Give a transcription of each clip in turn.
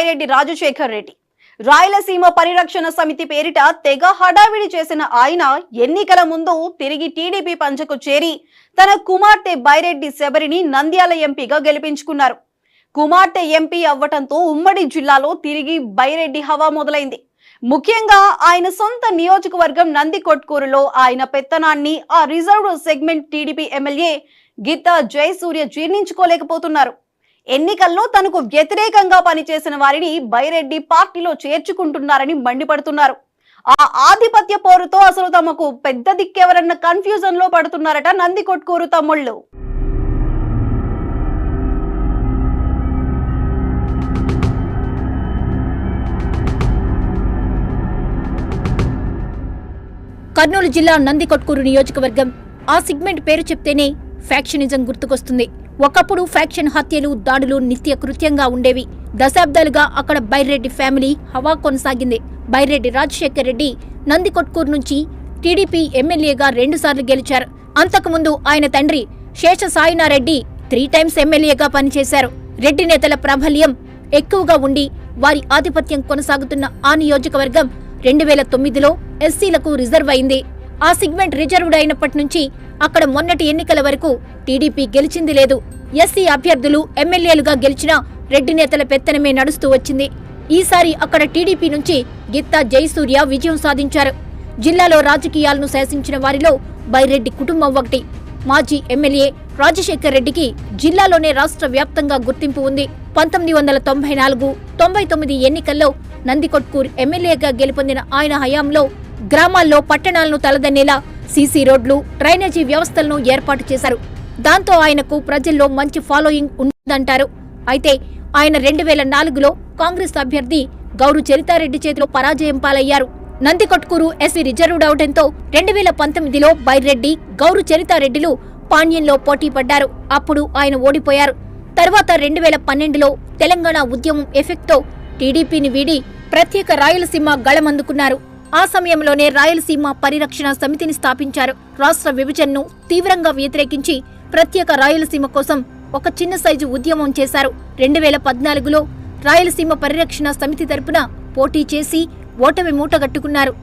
బైరెడ్డి రాజశేఖర్ రెడ్డి. రాయలసీమ పరిరక్షణ సమితి పేరిట తెగ హడావిడి చేసిన ఆయన ఎన్నికల ముందు తిరిగి టీడీపీ పంచకు చేరి తన కుమార్తె బైరెడ్డి శబరిని నంద్యాల ఎంపీగా గెలిపించుకున్నారు. కుమార్తె ఎంపీ అవ్వటంతో ఉమ్మడి జిల్లాలో తిరిగి బైరెడ్డి హవా మొదలైంది. ముఖ్యంగా ఆయన సొంత నియోజకవర్గం నందికొట్కూరులో ఆయన పెత్తనాన్ని ఆ reserved segment TDP MLA Gitta Jayasurya జీర్ణించుకోలేకపోతున్నారు. ఎన్నికల్లో తనకు వ్యతిరేకంగా పనిచేసిన వారిని బైరెడ్డి పార్టీలో చేర్చుకుంటున్నారని మండిపడుతున్నారు. ఆ ఆధిపత్య పోరుతో అసలు తమకు పెద్ద దిక్కెవరన్న కన్ఫ్యూజన్ లో పడుతున్నారట నందికొట్కూరు తమ్ముళ్ళు. కర్నూలు జిల్లా నందికొట్కూరు నియోజకవర్గం. ఆ సెగ్మెంట్ పేరు చెప్తేనే ఫ్యాక్షనిజం గుర్తుకొస్తుంది. ఒకప్పుడు ఫ్యాక్షన్ హత్యలు, దాడులు నిత్య కృత్యంగా ఉండేవి. దశాబ్దాలుగా అక్కడ బైరెడ్డి ఫ్యామిలీ హవా కొనసాగింది. బైరెడ్డి రాజశేఖర్ రెడ్డి నందికొట్కూరు నుంచి టీడీపీ ఎమ్మెల్యేగా 2 సార్లు గెలిచారు. అంతకుముందు ఆయన తండ్రి శేష సాయినారెడ్డి 3 టైమ్స్ ఎమ్మెల్యేగా పనిచేశారు. రెడ్డి నేతల ప్రాబల్యం ఎక్కువగా ఉండి వారి ఆధిపత్యం కొనసాగుతున్న ఆ నియోజకవర్గం 2009లో ఎస్సీలకు రిజర్వ్ అయింది. ఆ సెగ్మెంట్ రిజర్వ్డ్ అయినప్పటి నుంచి అక్కడ మొన్నటి ఎన్నికల వరకు టీడీపీ గెలిచింది లేదు. ఎస్సీ అభ్యర్థులు ఎమ్మెల్యేలుగా గెలిచినా రెడ్డి నేతల పెత్తనమే నడుస్తూ వచ్చింది. ఈసారి అక్కడ టీడీపీ నుంచి గిత్తా జయసూర్య విజయం సాధించారు. జిల్లాలో రాజకీయాలను శాసించిన వారిలో బైరెడ్డి కుటుంబం ఒకటి. మాజీ ఎమ్మెల్యే రాజశేఖర్ రెడ్డికి జిల్లాలోనే రాష్ట్ర వ్యాప్తంగా గుర్తింపు ఉంది. 1994-99 ఎన్నికల్లో నందికొట్కూరు ఎమ్మెల్యేగా గెలుపొందిన ఆయన హయాంలో గ్రామాల్లో పట్టణాలను తలదన్నేలా సీసీ రోడ్లు, డ్రైనేజీ వ్యవస్థలను ఏర్పాటు చేశారు. దాంతో ఆయనకు ప్రజల్లో మంచి ఫాలోయింగ్ ఉందంటారు. అయితే ఆయన 2004లో కాంగ్రెస్ అభ్యర్థి గౌరు చరితారెడ్డి చేతిలో పరాజయం పాలయ్యారు. నందికొట్కూరు ఎస్సీ రిజర్వ్డ్ అవడంతో 2019లో బైరెడ్డి, గౌరు చరితారెడ్డిలు పాణ్యంలో పోటీ పడ్డారు. అప్పుడు ఆయన ఓడిపోయారు. తర్వాత 2012లో తెలంగాణ ఉద్యమం ఎఫెక్ట్తో టీడీపీని వీడి ప్రత్యేక రాయలసీమ గళమందుకున్నారు. ఆ సమయంలోనే రాయలసీమ పరిరక్షణ సమితిని స్థాపించారు. రాష్ట్ర విభజనను తీవ్రంగా వ్యతిరేకించి ప్రత్యేక రాయలసీమ కోసం ఒక చిన్న సైజు ఉద్యమం చేశారు. 2014లో రాయలసీమ పరిరక్షణ సమితి తరపున పోటీ చేసి ఓటమి మూటగట్టుకున్నారు.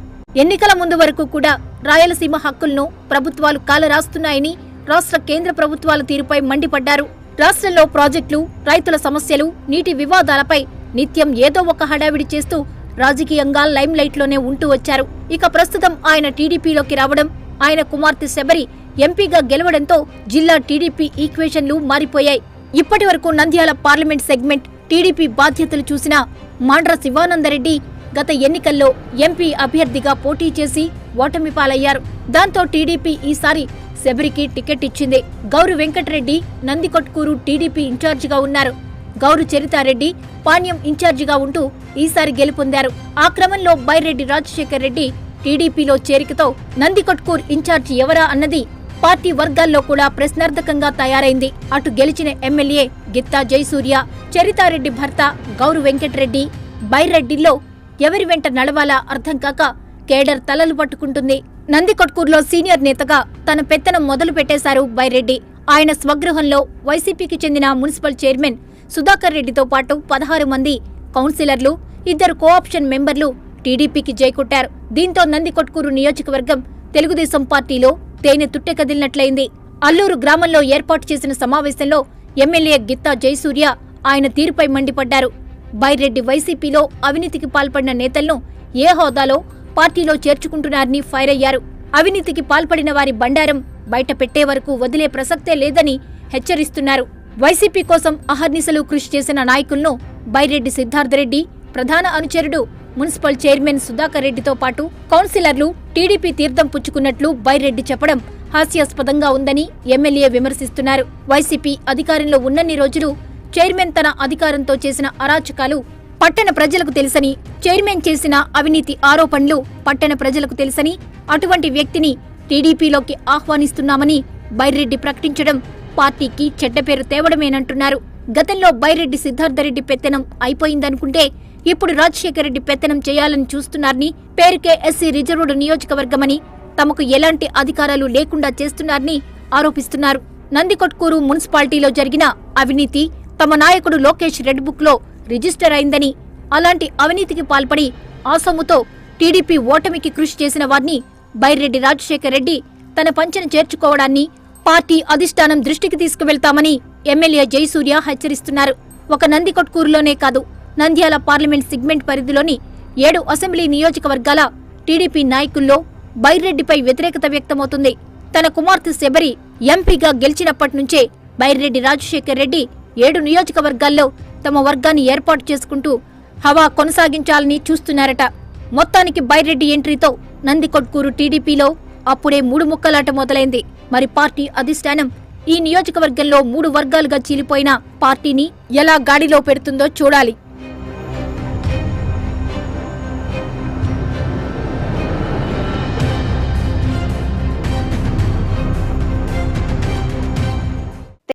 ఎన్నికల ముందు వరకు కూడా రాయలసీమ హక్కులను ప్రభుత్వాలు కాలరాస్తున్నాయని రాష్ట్ర కేంద్ర ప్రభుత్వాల తీరుపై మండిపడ్డారు. రాష్ట్రంలో ప్రాజెక్టులు, రైతుల సమస్యలు, నీటి వివాదాలపై నిత్యం ఏదో ఒక హడావిడి చేస్తూ రాజకీయంగా లైమ్ లైట్ లోనే ఉంటూ వచ్చారు. ఇక ప్రస్తుతం ఆయన టీడీపీలోకి రావడం, ఆయన కుమార్తె శబరి ఎంపీగా గెలవడంతో జిల్లా టీడీపీ ఈక్వేషన్లు మారిపోయాయి. ఇప్పటి వరకు నంద్యాల పార్లమెంట్ సెగ్మెంట్ టీడీపీ బాధ్యతలు చూసిన మాండ్ర శివానందరెడ్డి గత ఎన్నికల్లో ఎంపీ అభ్యర్థిగా పోటీ చేసి ఓటమి పాలయ్యారు. దాంతో టీడీపీ ఈసారి శబరికి టికెట్ ఇచ్చింది. గౌరు వెంకటరెడ్డి నందికొట్కూరు టీడీపీ ఇన్ఛార్జిగా ఉన్నారు. గౌరు చరితారెడ్డి పాణ్యం ఇన్ఛార్జిగా ఉంటూ ఈసారి గెలుపొందారు. ఆ క్రమంలో బైరెడ్డి రాజశేఖర్ రెడ్డి టీడీపీలో చేరికతో నందికొట్కూరు ఇన్ఛార్జి ఎవరా అన్నది పార్టీ వర్గాల్లో కూడా ప్రశ్నార్థకంగా తయారైంది. అటు గెలిచిన ఎమ్మెల్యే గిత్తా జయసూర్య, చరితారెడ్డి భర్త గౌరు వెంకటరెడ్డి, బైరెడ్డిల్లో ఎవరి వెంట నడవాలా అర్థం కాక కేడర్ తలలు పట్టుకుంటుంది. నందికొట్కూరులో సీనియర్ నేతగా తన పెత్తనం మొదలు పెట్టేశారు బైరెడ్డి. ఆయన స్వగృహంలో వైసీపీకి చెందిన మున్సిపల్ చైర్మన్ సుధాకర్ రెడ్డితో పాటు 16 మంది కౌన్సిలర్లు, 2 కోఆప్షన్ మెంబర్లు టీడీపీకి జైకొట్టారు. దీంతో నందికొట్కూరు నియోజకవర్గం తెలుగుదేశం పార్టీలో తేనె తుట్టె కదిలినట్లయింది. అల్లూరు గ్రామంలో ఏర్పాటు చేసిన సమావేశంలో ఎమ్మెల్యే గిత్తా జయసూర్య ఆయన తీరుపై మండిపడ్డారు. బైరెడ్డి వైసీపీలో అవినీతికి పాల్పడిన నేతలను ఏ హోదాలో పార్టీలో చేర్చుకుంటున్నారని ఫైర్ అయ్యారు. అవినీతికి పాల్పడిన వారి బండారం బయట పెట్టే వరకు వదిలే ప్రసక్తే లేదని హెచ్చరిస్తున్నారు. వైసీపీ కోసం అహర్నిశలు కృషి చేసిన నాయకులను బైరెడ్డి సిద్ధార్థరెడ్డి, ప్రధాన అనుచరుడు మున్సిపల్ చైర్మన్ సుధాకర్ రెడ్డితో పాటు కౌన్సిలర్లు టీడీపీ తీర్థం పుచ్చుకున్నట్లు బైరెడ్డి చెప్పడం హాస్యాస్పదంగా ఉందని ఎమ్మెల్యే విమర్శిస్తున్నారు. వైసీపీ అధికారంలో ఉన్నన్ని రోజులు చైర్మన్ తన అధికారంతో చేసిన అరాచకాలు పట్టణ ప్రజలకు తెలుసని, చైర్మన్ చేసిన అవినీతి ఆరోపణలు పట్టణ ప్రజలకు తెలుసని, అటువంటి వ్యక్తిని టీడీపీలోకి ఆహ్వానిస్తున్నామని బైరెడ్డి ప్రకటించడం పార్టీకి చెడ్డ పేరు తేవడమేనంటున్నారు. గతంలో బైరెడ్డి సిద్ధార్థరెడ్డి పెత్తనం అయిపోయిందనుకుంటే ఇప్పుడు రాజశేఖర్ రెడ్డి పెత్తనం చేయాలని చూస్తున్నారని, పేరుకే ఎస్సీ రిజర్వ్డ్ నియోజకవర్గమని, తమకు ఎలాంటి అధికారాలు లేకుండా చేస్తున్నారని ఆరోపిస్తున్నారు. నందికొట్కూరు మున్సిపాలిటీలో జరిగిన అవినీతి తమ నాయకుడు లోకేష్ రెడ్ బుక్ లో రిజిస్టర్ అయిందని, అలాంటి అవినీతికి పాల్పడి ఆ సొమ్ముతో టీడీపీ ఓటమికి కృషి చేసిన వారిని బైరెడ్డి రాజశేఖర్ రెడ్డి తన పంచెను చేర్చుకోవడాన్ని పార్టీ అధిష్టానం దృష్టికి తీసుకువెళ్తామని ఎమ్మెల్యే జయసూర్య హెచ్చరిస్తున్నారు. ఒక నందికొట్కూరులోనే కాదు, నంద్యాల పార్లమెంట్ సెగ్మెంట్ పరిధిలోని 7 అసెంబ్లీ నియోజకవర్గాల టీడీపీ నాయకుల్లో బైరెడ్డిపై వ్యతిరేకత వ్యక్తమవుతుంది. తన కుమార్తె శబరి ఎంపీగా గెలిచినప్పటి నుంచే బైరెడ్డి రాజశేఖర్ రెడ్డి 7 నియోజకవర్గాల్లో తమ వర్గాన్ని ఏర్పాటు చేసుకుంటూ హవా కొనసాగించాలని చూస్తున్నారట. మొత్తానికి బైరెడ్డి ఎంట్రీతో నందికొట్కూరు టీడీపీలో అప్పుడే 3 ముక్కలాట మొదలైంది. మరి పార్టీ అధిష్టానం ఈ నియోజకవర్గంలో 3 వర్గాలుగా చీలిపోయిన పార్టీని ఎలా గాడిలో పెడుతుందో చూడాలి.